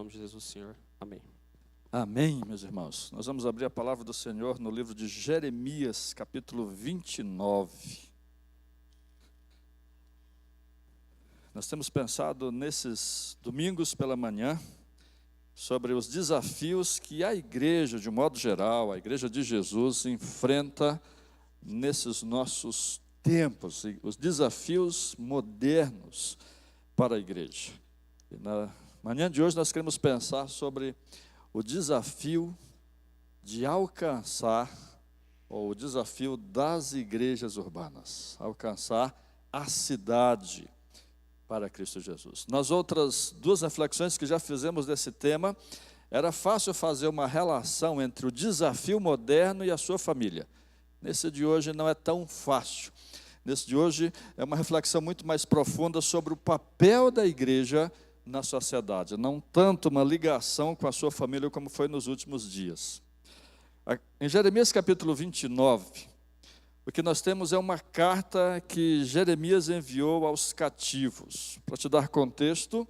nome de Jesus, Senhor. Amém. Amém, meus irmãos. Nós vamos abrir a palavra do Senhor no livro de Jeremias, capítulo 29. Nós temos pensado nesses domingos pela manhã sobre os desafios que a igreja, de um modo geral, a igreja de Jesus, enfrenta nesses nossos tempos, os desafios modernos para a igreja. E na manhã de hoje nós queremos pensar sobre o desafio de alcançar, ou o desafio das igrejas urbanas, alcançar a cidade para Cristo Jesus. Nas outras duas reflexões que já fizemos desse tema, era fácil fazer uma relação entre o desafio moderno e a sua família. Nesse de hoje não é tão fácil. Nesse de hoje é uma reflexão muito mais profunda sobre o papel da igreja na sociedade, não tanto uma ligação com a sua família como foi nos últimos dias. Em Jeremias capítulo 29, o que nós temos é uma carta que Jeremias enviou aos cativos. Para te dar contexto,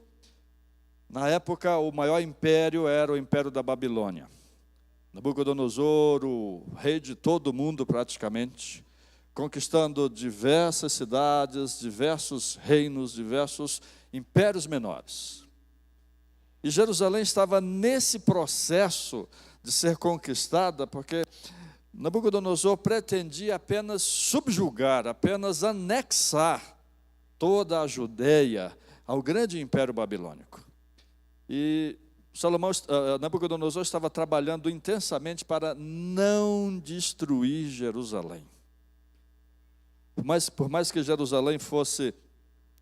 na época o maior império era o Império da Babilônia. Nabucodonosor, o rei de todo o mundo praticamente, conquistando diversas cidades, diversos reinos, diversos impérios menores. E Jerusalém estava nesse processo de ser conquistada, porque Nabucodonosor pretendia apenas subjugar, apenas anexar toda a Judeia ao grande império babilônico. E Nabucodonosor estava trabalhando intensamente para não destruir Jerusalém. Por mais que Jerusalém fosse,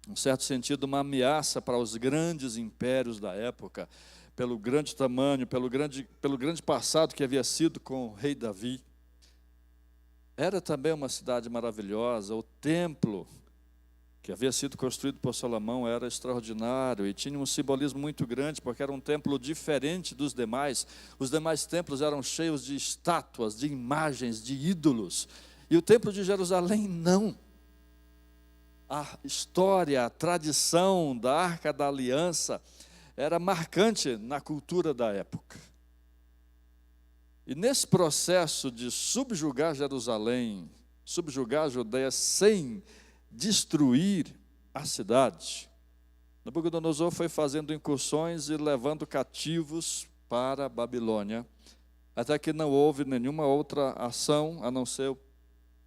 em certo sentido, uma ameaça para os grandes impérios da época, pelo grande tamanho, pelo grande passado que havia sido com o rei Davi, era também uma cidade maravilhosa. O templo que havia sido construído por Salomão era extraordinário e tinha um simbolismo muito grande, porque era um templo diferente dos demais. Os demais templos eram cheios de estátuas, de imagens, de ídolos. E o templo de Jerusalém não. A história, a tradição da Arca da Aliança era marcante na cultura da época. E nesse processo de subjugar Jerusalém, subjugar a Judeia sem destruir a cidade, Nabucodonosor foi fazendo incursões e levando cativos para a Babilônia, até que não houve nenhuma outra ação a não ser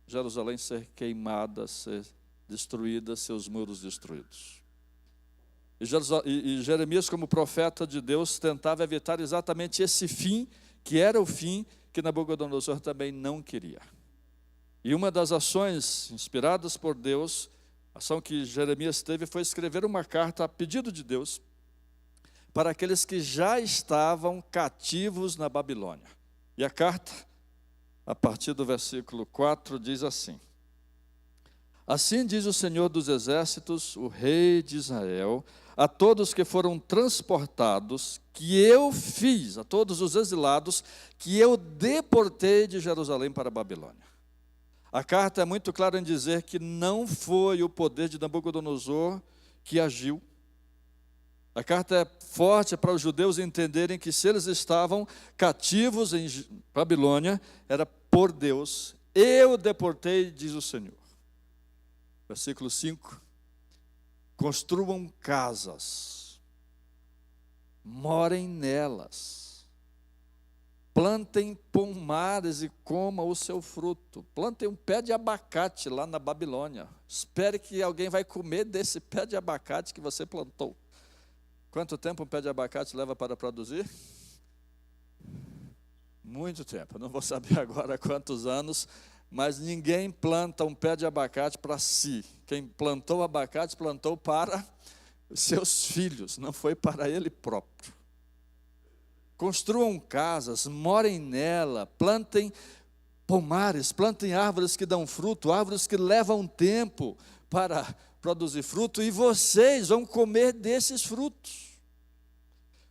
Jerusalém ser queimada, ser destruída, seus muros destruídos. E Jeremias, como profeta de Deus, tentava evitar exatamente esse fim, que era o fim que Nabucodonosor também não queria. E uma das ações inspiradas por Deus, a ação que Jeremias teve, foi escrever uma carta a pedido de Deus para aqueles que já estavam cativos na Babilônia. E a carta, a partir do versículo 4, diz assim: Assim diz o Senhor dos Exércitos, o Rei de Israel, a todos que foram transportados, que eu fiz, a todos os exilados, que eu deportei de Jerusalém para a Babilônia. A carta é muito clara em dizer que não foi o poder de Nabucodonosor que agiu. A carta é forte para os judeus entenderem que se eles estavam cativos em Babilônia, era por Deus. Eu deportei, diz o Senhor. Versículo 5. Construam casas, morem nelas, plantem pomares e comam o seu fruto. Plantem um pé de abacate lá na Babilônia. Espere que alguém vai comer desse pé de abacate que você plantou. Quanto tempo um pé de abacate leva para produzir? Muito tempo. Eu não vou saber agora quantos anos, mas ninguém planta um pé de abacate para si. Quem plantou abacate, plantou para os seus filhos, não foi para ele próprio. Construam casas, morem nela, plantem pomares, plantem árvores que dão fruto, árvores que levam tempo para produzir fruto, e vocês vão comer desses frutos.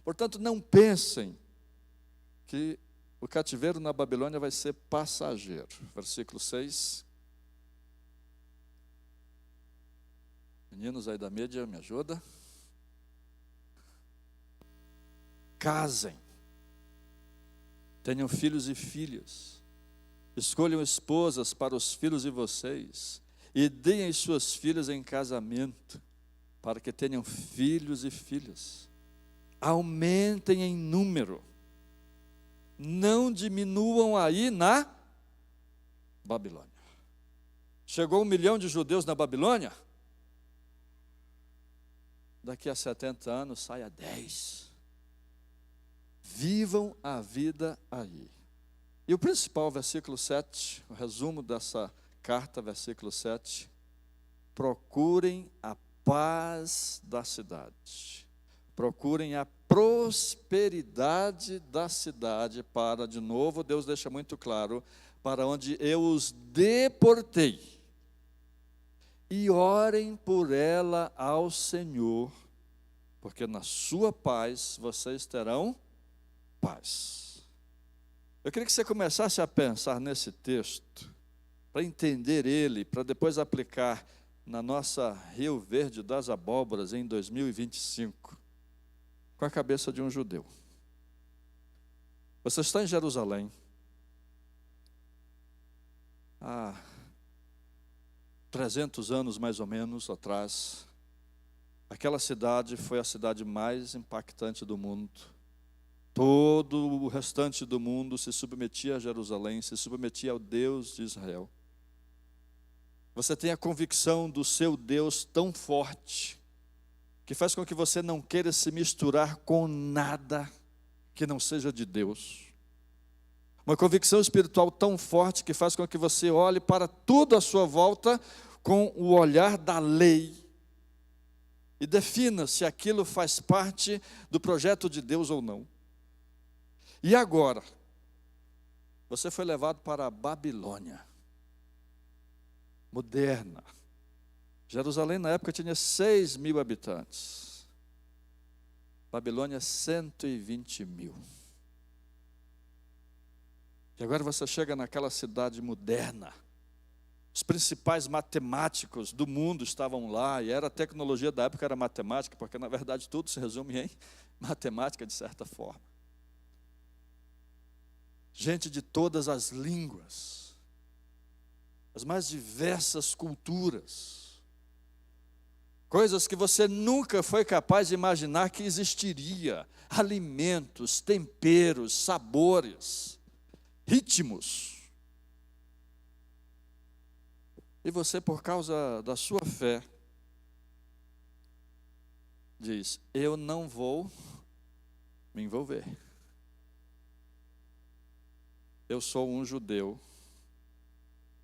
Portanto, não pensem que o cativeiro na Babilônia vai ser passageiro. Versículo 6. Meninos aí da mídia, me ajuda. casem, tenham filhos e filhas, escolham esposas para os filhos de vocês, e deem as suas filhas em casamento, para que tenham filhos e filhas. Aumentem em número, não diminuam aí na Babilônia. Chegou 1 milhão de judeus na Babilônia, daqui a 70 anos saia 10. Vivam a vida aí. E o principal, versículo 7, o resumo dessa carta, versículo 7, procurem a paz da cidade, procurem a prosperidade da cidade para, de novo, Deus deixa muito claro, para onde eu os deportei, e orem por ela ao Senhor, porque na sua paz vocês terão paz. Eu queria que você começasse a pensar nesse texto, para entender ele, para depois aplicar na nossa Rio Verde das Abóboras em 2025, com a cabeça de um judeu. Você está em Jerusalém, há 300 anos mais ou menos atrás. Aquela cidade foi a cidade mais impactante do mundo. Todo o restante do mundo se submetia a Jerusalém, se submetia ao Deus de Israel. Você tem a convicção do seu Deus tão forte, que faz com que você não queira se misturar com nada que não seja de Deus. Uma convicção espiritual tão forte que faz com que você olhe para tudo à sua volta com o olhar da lei e defina se aquilo faz parte do projeto de Deus ou não. E agora, você foi levado para a Babilônia moderna. Jerusalém na época tinha 6.000 habitantes. Babilônia 120.000. E agora você chega naquela cidade moderna. Os principais matemáticos do mundo estavam lá, e era a tecnologia da época, era matemática, porque na verdade tudo se resume em matemática de certa forma. Gente de todas as línguas, as mais diversas culturas, coisas que você nunca foi capaz de imaginar que existiria, alimentos, temperos, sabores, ritmos. E você, por causa da sua fé, diz: eu não vou me envolver. Eu sou um judeu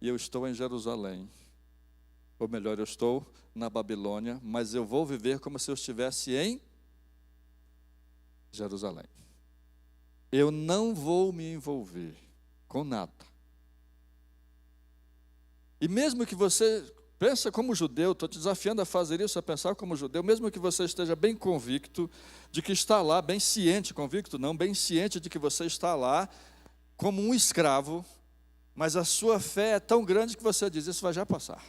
e eu estou em Jerusalém. Ou melhor, eu estou na Babilônia, mas eu vou viver como se eu estivesse em Jerusalém. Eu não vou me envolver com nada. E mesmo que você pensa como judeu, estou te desafiando a fazer isso, a pensar como judeu, mesmo que você esteja bem convicto de que está lá, bem ciente, convicto não, bem ciente de que você está lá como um escravo, mas a sua fé é tão grande que você diz: isso vai já passar.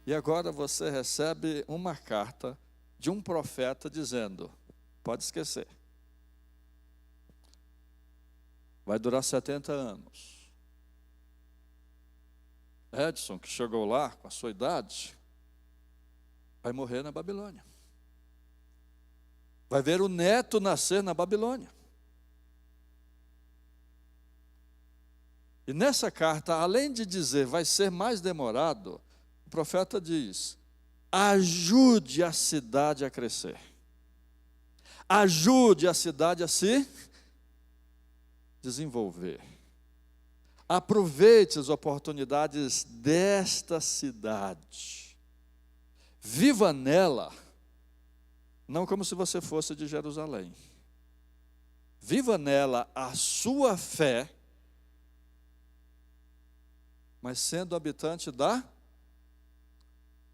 E agora você recebe uma carta de um profeta dizendo: pode esquecer. Vai durar 70 anos. Edson, que chegou lá com a sua idade, vai morrer na Babilônia. Vai ver o neto nascer na Babilônia. E nessa carta, além de dizer vai ser mais demorado, o profeta diz: ajude a cidade a crescer. Ajude a cidade a se desenvolver. Aproveite as oportunidades desta cidade. Viva nela, não como se você fosse de Jerusalém. Viva nela a sua fé, mas sendo habitante da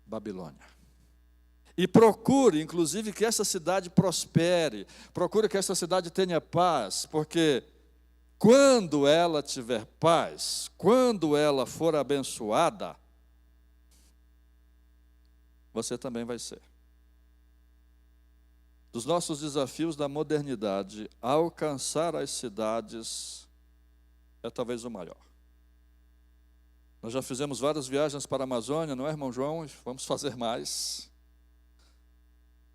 Babilônia. E procure, inclusive, que essa cidade prospere. Procure que essa cidade tenha paz, porque quando ela tiver paz, quando ela for abençoada, você também vai ser. dos nossos desafios da modernidade, alcançar as cidades é talvez o maior. Nós já fizemos várias viagens para a Amazônia, não é, irmão João? Vamos fazer mais.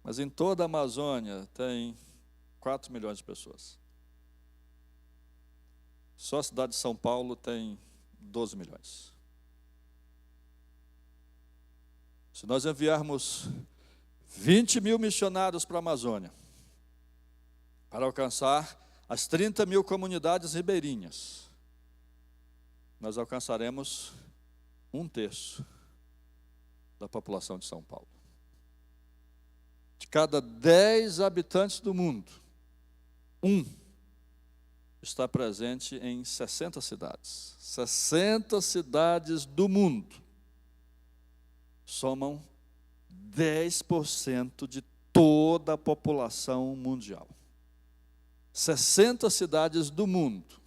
Mas em toda a Amazônia tem 4 milhões de pessoas. Só a cidade de São Paulo tem 12 milhões. Se nós enviarmos 20 mil missionários para a Amazônia, para alcançar as 30 mil comunidades ribeirinhas, nós alcançaremos 1/3 da população de São Paulo. De cada 10 habitantes do mundo, 1 está presente em 60 cidades. 60 cidades do mundo somam 10% de toda a população mundial. 60 cidades do mundo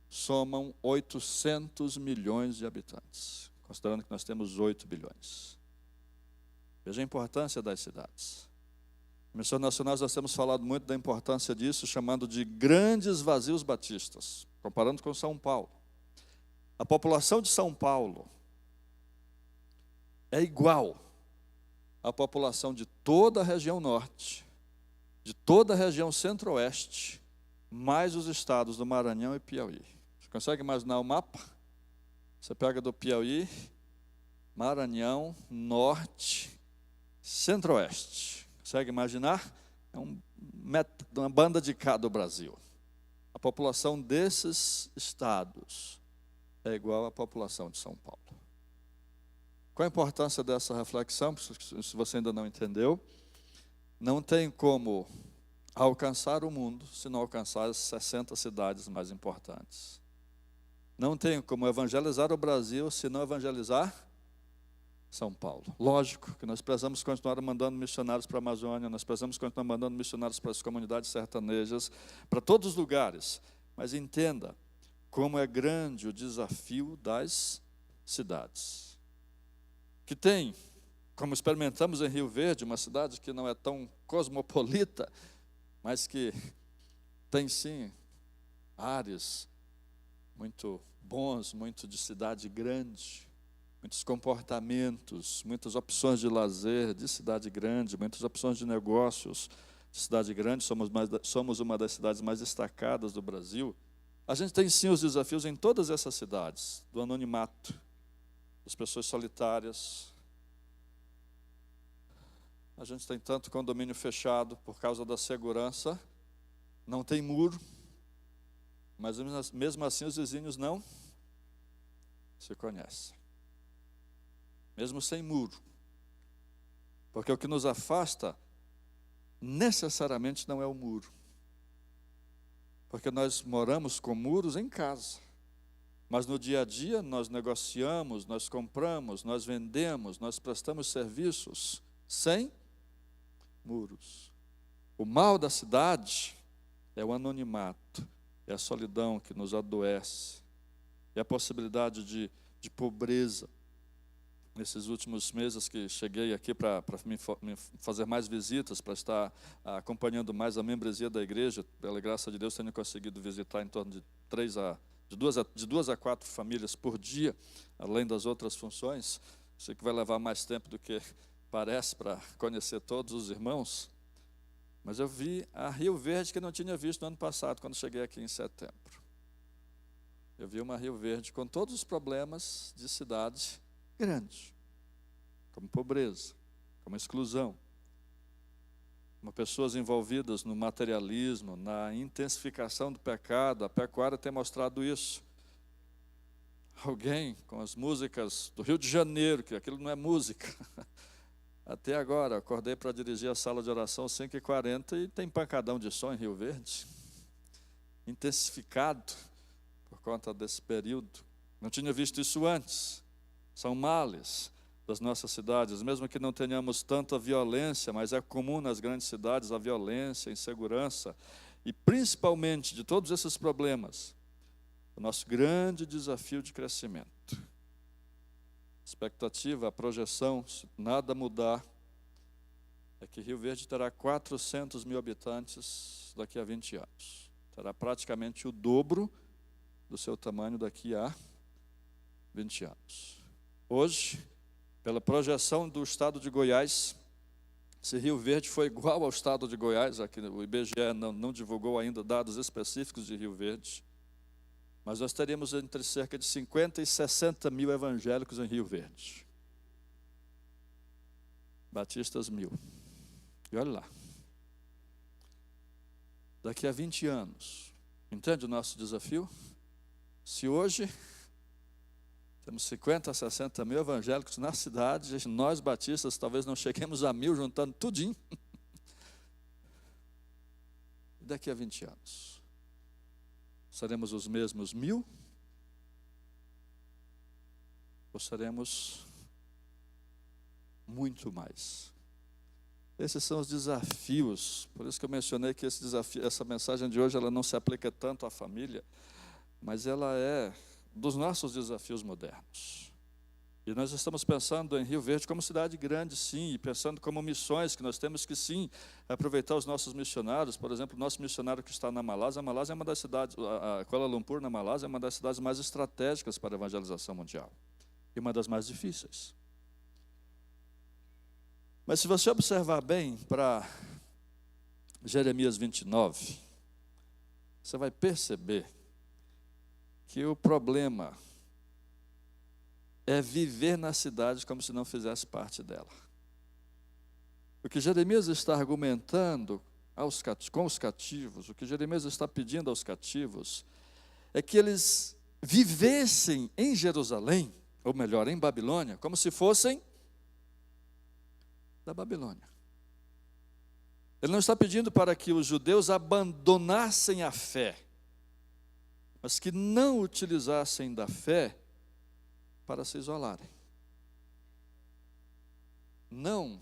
somam 800 milhões de habitantes, considerando que nós temos 8 bilhões. Veja a importância das cidades. Em Missões Nacionais nós temos falado muito da importância disso, chamando de grandes vazios batistas, comparando com São Paulo. A população de São Paulo é igual à população de toda a região norte, de toda a região centro-oeste, mais os estados do Maranhão e Piauí. Você consegue imaginar o mapa? Você pega do Piauí, Maranhão, norte, centro-oeste. Consegue imaginar? É uma banda de cá do Brasil. A população desses estados é igual à população de São Paulo. Qual a importância dessa reflexão? Se você ainda não entendeu, não tem como alcançar o mundo se não alcançar as 60 cidades mais importantes. Não tem como evangelizar o Brasil se não evangelizar São Paulo. Lógico que nós precisamos continuar mandando missionários para a Amazônia, nós precisamos continuar mandando missionários para as comunidades sertanejas, para todos os lugares. Mas entenda como é grande o desafio das cidades. Que tem, como experimentamos em Rio Verde, uma cidade que não é tão cosmopolita, mas que tem sim áreas muito bons, muito de cidade grande, muitos comportamentos, muitas opções de lazer de cidade grande, muitas opções de negócios de cidade grande. Somos uma das cidades mais destacadas do Brasil. A gente tem sim os desafios em todas essas cidades, do anonimato, das pessoas solitárias. A gente tem tanto condomínio fechado por causa da segurança, não tem muro, mas mesmo assim os vizinhos não se conhecem. Mesmo sem muro. Porque o que nos afasta necessariamente não é o muro. Porque nós moramos com muros em casa. Mas no dia a dia nós negociamos, nós compramos, nós vendemos, nós prestamos serviços sem muros. O mal da cidade é o anonimato, é a solidão que nos adoece, é a possibilidade de pobreza. Nesses últimos meses que cheguei aqui para me fazer mais visitas, para estar acompanhando mais a membresia da igreja, pela graça de Deus tenho conseguido visitar em torno de 2 a 4 famílias por dia, além das outras funções. Sei que vai levar mais tempo do que parece para conhecer todos os irmãos, mas eu vi a Rio Verde que eu não tinha visto no ano passado, quando cheguei aqui em setembro. Eu vi uma Rio Verde com todos os problemas de cidade grande, como pobreza, como exclusão, como pessoas envolvidas no materialismo, na intensificação do pecado. A pecuária tem mostrado isso. Alguém com as músicas do Rio de Janeiro, que aquilo não é música. Até agora, acordei para dirigir a sala de oração 5h40 e tem pancadão de som em Rio Verde. Intensificado por conta desse período. Não tinha visto isso antes. São males das nossas cidades, mesmo que não tenhamos tanta violência, mas é comum nas grandes cidades a violência, a insegurança, e principalmente de todos esses problemas, o nosso grande desafio de crescimento. Expectativa, a projeção, se nada mudar, é que Rio Verde terá 400 mil habitantes daqui a 20 anos. Terá praticamente o dobro do seu tamanho daqui a 20 anos. Hoje, pela projeção do estado de Goiás, se Rio Verde for igual ao estado de Goiás, aqui o IBGE não divulgou ainda dados específicos de Rio Verde, mas nós teríamos entre cerca de 50 e 60 mil evangélicos em Rio Verde. Batistas 1000. E olha lá. Daqui a 20 anos, entende o nosso desafio? Se hoje temos 50 a 60 mil evangélicos na cidade, nós batistas talvez não cheguemos a 1000 juntando tudinho. E daqui a 20 anos, seremos os mesmos 1000? Ou seremos muito mais? Esses são os desafios. Por isso que eu mencionei que essa mensagem de hoje ela não se aplica tanto à família, mas ela é dos nossos desafios modernos. E nós estamos pensando em Rio Verde como cidade grande, sim, e pensando como missões, que nós temos que, sim, aproveitar os nossos missionários. Por exemplo, o nosso missionário que está na Malásia, a Malásia é uma das cidades, a Kuala Lumpur, na Malásia, é uma das cidades mais estratégicas para a evangelização mundial, e uma das mais difíceis. Mas se você observar bem para Jeremias 29, você vai perceber que o problema é viver na cidade como se não fizesse parte dela. O que Jeremias está argumentando com os cativos, o que Jeremias está pedindo aos cativos, é que eles vivessem em Jerusalém, ou melhor, em Babilônia, como se fossem da Babilônia. Ele não está pedindo para que os judeus abandonassem a fé, mas que não utilizassem da fé para se isolarem. Não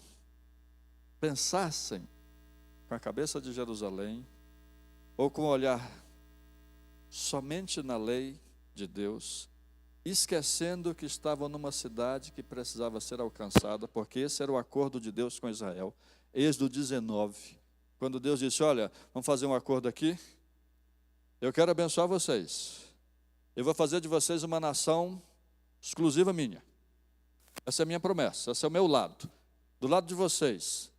pensassem com a cabeça de Jerusalém, ou com o olhar somente na lei de Deus, esquecendo que estavam numa cidade que precisava ser alcançada, porque esse era o acordo de Deus com Israel. Êxodo 19, quando Deus disse, olha, vamos fazer um acordo aqui, eu quero abençoar vocês, eu vou fazer de vocês uma nação exclusiva minha. Essa é a minha promessa, esse é o meu lado. Do lado de vocês,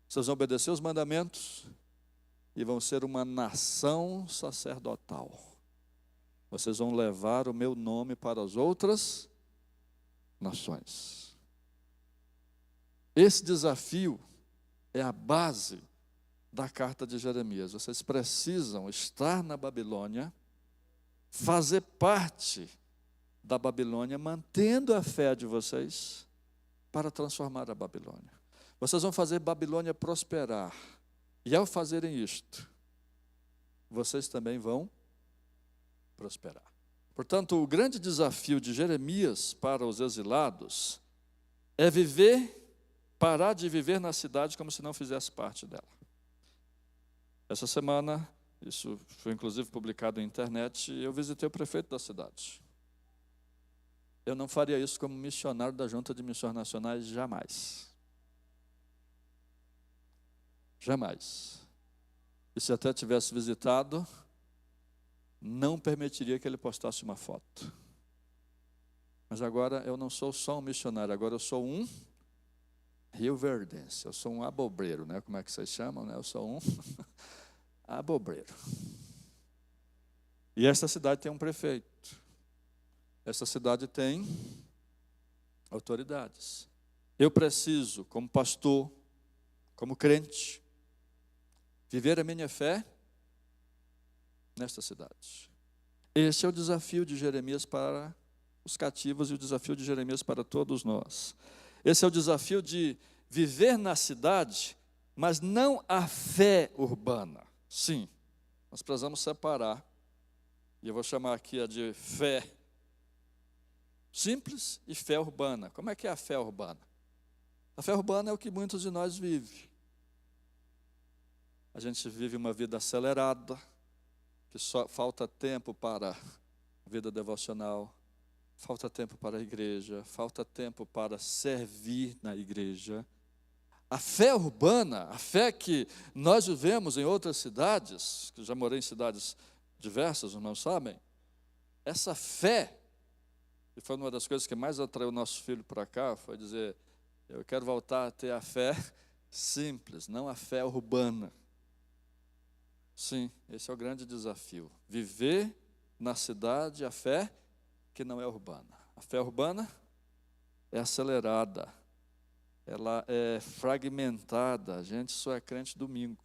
vocês vão obedecer os mandamentos e vão ser uma nação sacerdotal. Vocês vão levar o meu nome para as outras nações. Esse desafio é a base da carta de Jeremias. Vocês precisam estar na Babilônia, fazer parte da Babilônia, mantendo a fé de vocês para transformar a Babilônia. Vocês vão fazer Babilônia prosperar. E ao fazerem isto, vocês também vão prosperar. Portanto, o grande desafio de Jeremias para os exilados é parar de viver na cidade como se não fizesse parte dela. Essa semana, isso foi inclusive publicado na internet, eu visitei o prefeito da cidade. Eu não faria isso como missionário da Junta de Missões Nacionais, jamais. Jamais. E se até tivesse visitado, não permitiria que ele postasse uma foto. Mas agora eu não sou só um missionário, agora eu sou um rioverdense, eu sou um abobreiro, né? Como é que vocês chamam, né? Eu sou um abobreiro. E esta cidade tem um prefeito. Essa cidade tem autoridades. Eu preciso, como pastor, como crente, viver a minha fé nesta cidade. Esse é o desafio de Jeremias para os cativos e o desafio de Jeremias para todos nós. Esse é o desafio de viver na cidade, mas não a fé urbana. Sim, nós precisamos separar, e eu vou chamar aqui a de fé simples e fé urbana. Como é que é a fé urbana? A fé urbana é o que muitos de nós vivem. A gente vive uma vida acelerada, que só falta tempo para a vida devocional, falta tempo para a igreja, falta tempo para servir na igreja. A fé urbana, a fé que nós vivemos em outras cidades, que já morei em cidades diversas, os irmãos sabem, essa fé, e foi uma das coisas que mais atraiu o nosso filho para cá, foi dizer, eu quero voltar a ter a fé simples, não a fé urbana. Sim, esse é o grande desafio. Viver na cidade a fé que não é urbana. A fé urbana é acelerada, ela é fragmentada. A gente só é crente domingo.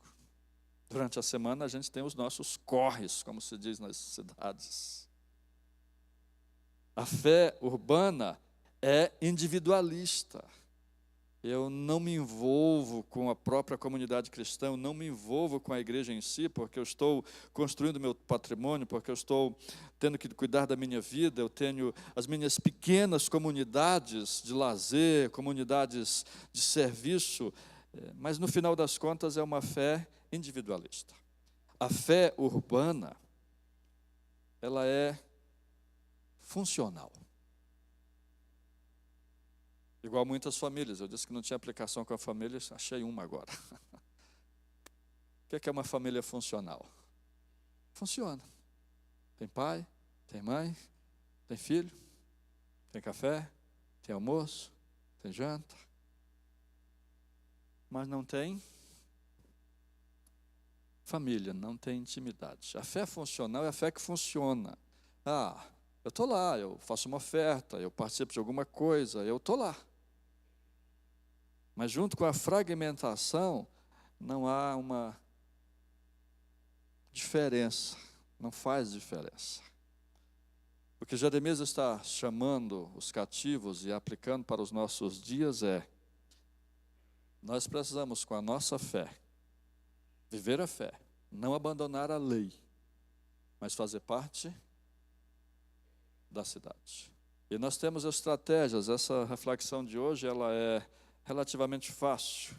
Durante a semana a gente tem os nossos corres, como se diz nas cidades. A fé urbana é individualista. Eu não me envolvo com a própria comunidade cristã, eu não me envolvo com a igreja em si, porque eu estou construindo meu patrimônio, porque eu estou tendo que cuidar da minha vida, eu tenho as minhas pequenas comunidades de lazer, comunidades de serviço, mas no final das contas é uma fé individualista. A fé urbana, ela é funcional. Igual muitas famílias, eu disse que não tinha aplicação com a família, achei uma agora. O que é uma família funcional? Funciona. Tem pai, tem mãe, tem filho, tem café, tem almoço, tem janta. Mas não tem família, não tem intimidade. A fé funcional é a fé que funciona. Eu estou lá, eu faço uma oferta, eu participo de alguma coisa, eu estou lá. Mas junto com a fragmentação, não há uma diferença, não faz diferença. O que Jeremias está chamando os cativos e aplicando para os nossos dias é, nós precisamos com a nossa fé, viver a fé, não abandonar a lei, mas fazer parte da cidade. E nós temos estratégias, essa reflexão de hoje, ela é relativamente fácil,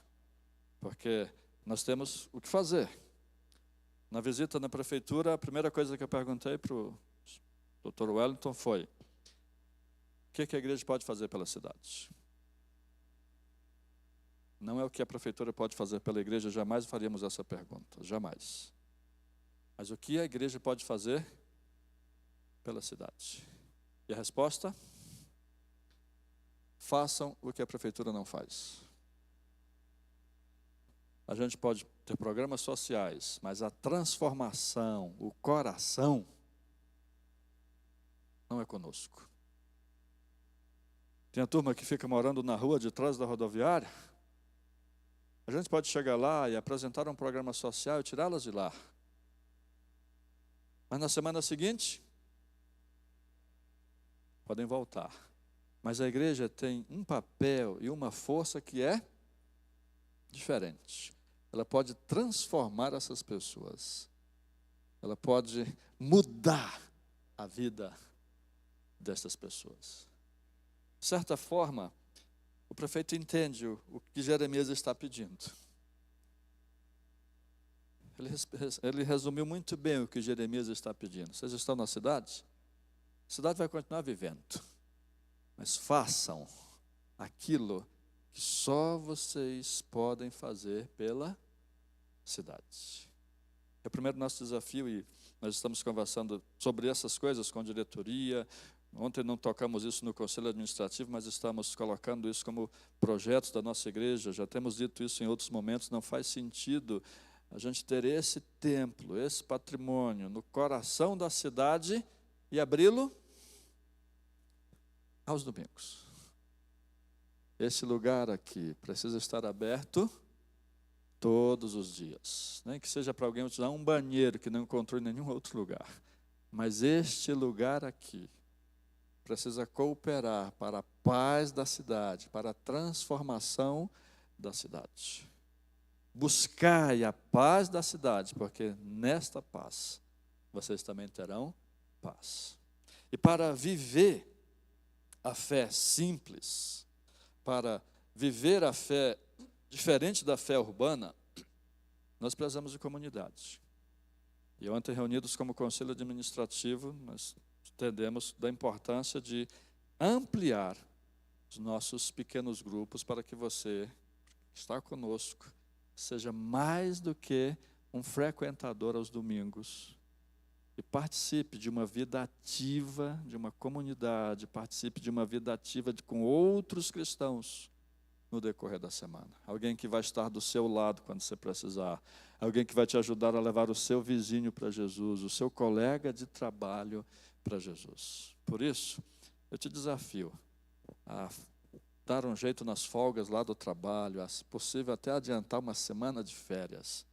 porque nós temos o que fazer. Na visita na prefeitura, a primeira coisa que eu perguntei para o Dr. Wellington foi, o que a igreja pode fazer pela cidade? Não é o que a prefeitura pode fazer pela igreja, jamais faríamos essa pergunta, jamais. Mas o que a igreja pode fazer pela cidade? E a resposta? Façam o que a prefeitura não faz. A gente pode ter programas sociais, mas a transformação, o coração, não é conosco. Tem a turma que fica morando na rua de trás da rodoviária. A gente pode chegar lá e apresentar um programa social e tirá-las de lá. Mas na semana seguinte, podem voltar. Mas a igreja tem um papel e uma força que é diferente. Ela pode transformar essas pessoas. Ela pode mudar a vida dessas pessoas. De certa forma, o prefeito entende o que Jeremias está pedindo. Ele resumiu muito bem o que Jeremias está pedindo. Vocês estão na cidade? A cidade vai continuar vivendo. Mas façam aquilo que só vocês podem fazer pela cidade. É o primeiro nosso desafio e nós estamos conversando sobre essas coisas com a diretoria. Ontem não tocamos isso no Conselho Administrativo, mas estamos colocando isso como projetos da nossa igreja. Já temos dito isso em outros momentos, não faz sentido a gente ter esse templo, esse patrimônio no coração da cidade e abri-lo aos domingos. Esse lugar aqui precisa estar aberto todos os dias. Nem que seja para alguém utilizar um banheiro que não encontrou em nenhum outro lugar. Mas este lugar aqui precisa cooperar para a paz da cidade, para a transformação da cidade. Buscai a paz da cidade, porque nesta paz vocês também terão paz. E para viver a fé simples, para viver a fé diferente da fé urbana, nós precisamos de comunidade. E ontem, reunidos como conselho administrativo, nós entendemos da importância de ampliar os nossos pequenos grupos para que você que está conosco, seja mais do que um frequentador aos domingos. E participe de uma vida ativa, de uma comunidade, participe de uma vida ativa com outros cristãos no decorrer da semana. Alguém que vai estar do seu lado quando você precisar. Alguém que vai te ajudar a levar o seu vizinho para Jesus, o seu colega de trabalho para Jesus. Por isso, eu te desafio a dar um jeito nas folgas lá do trabalho, se possível até adiantar uma semana de férias,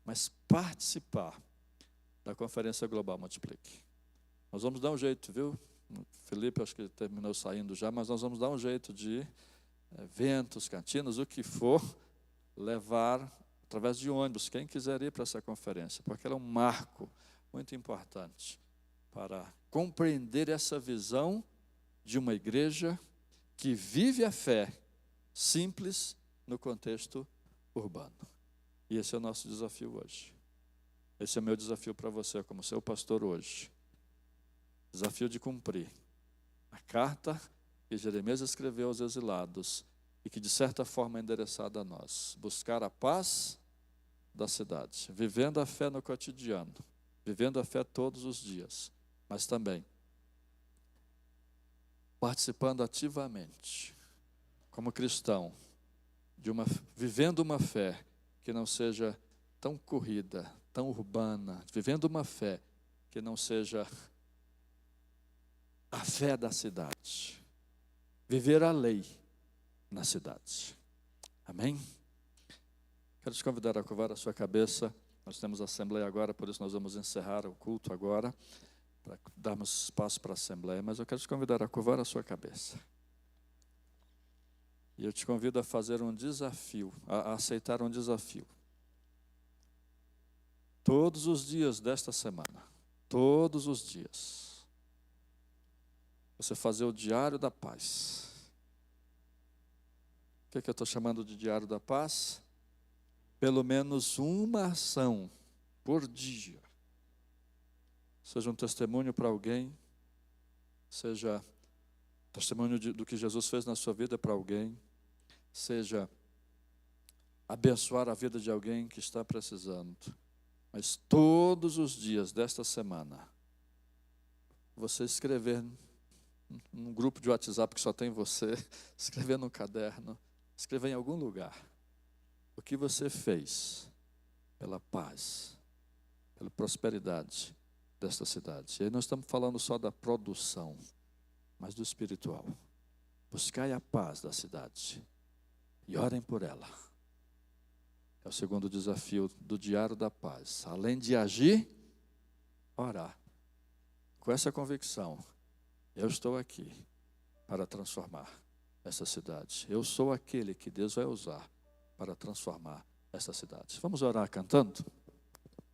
mas participar da Conferência Global Multiplique. Nós vamos dar um jeito, viu? O Felipe acho que terminou saindo já, mas nós vamos dar um jeito de eventos, cantinas, o que for, levar através de ônibus, quem quiser ir para essa conferência, porque ela é um marco muito importante para compreender essa visão de uma igreja que vive a fé simples no contexto urbano. E esse é o nosso desafio hoje. Esse é o meu desafio para você, como seu pastor hoje. Desafio de cumprir a carta que Jeremias escreveu aos exilados e que de certa forma é endereçada a nós. Buscar a paz da cidade, vivendo a fé no cotidiano, vivendo a fé todos os dias, mas também participando ativamente, como cristão, vivendo uma fé que não seja tão corrida, tão urbana, vivendo uma fé que não seja a fé da cidade. Viver a lei na cidade. Amém? Quero te convidar a curvar a sua cabeça. Nós temos a assembleia agora, por isso nós vamos encerrar o culto agora, para darmos espaço para a assembleia. Mas eu quero te convidar a curvar a sua cabeça. E eu te convido a fazer um desafio, a aceitar um desafio. Todos os dias desta semana, todos os dias, você fazer o diário da paz. O que eu estou chamando de diário da paz? Pelo menos uma ação por dia. Seja um testemunho para alguém, seja testemunho do que Jesus fez na sua vida para alguém, seja abençoar a vida de alguém que está precisando. Mas todos os dias desta semana, você escrever num grupo de WhatsApp que só tem você, escrever num caderno, escrever em algum lugar o que você fez pela paz, pela prosperidade desta cidade. E aí nós estamos falando só da produção, mas do espiritual. Buscai a paz da cidade e orem por ela. É o segundo desafio do Diário da Paz. Além de agir, orar. Com essa convicção, eu estou aqui para transformar essa cidade. Eu sou aquele que Deus vai usar para transformar essa cidade. Vamos orar cantando?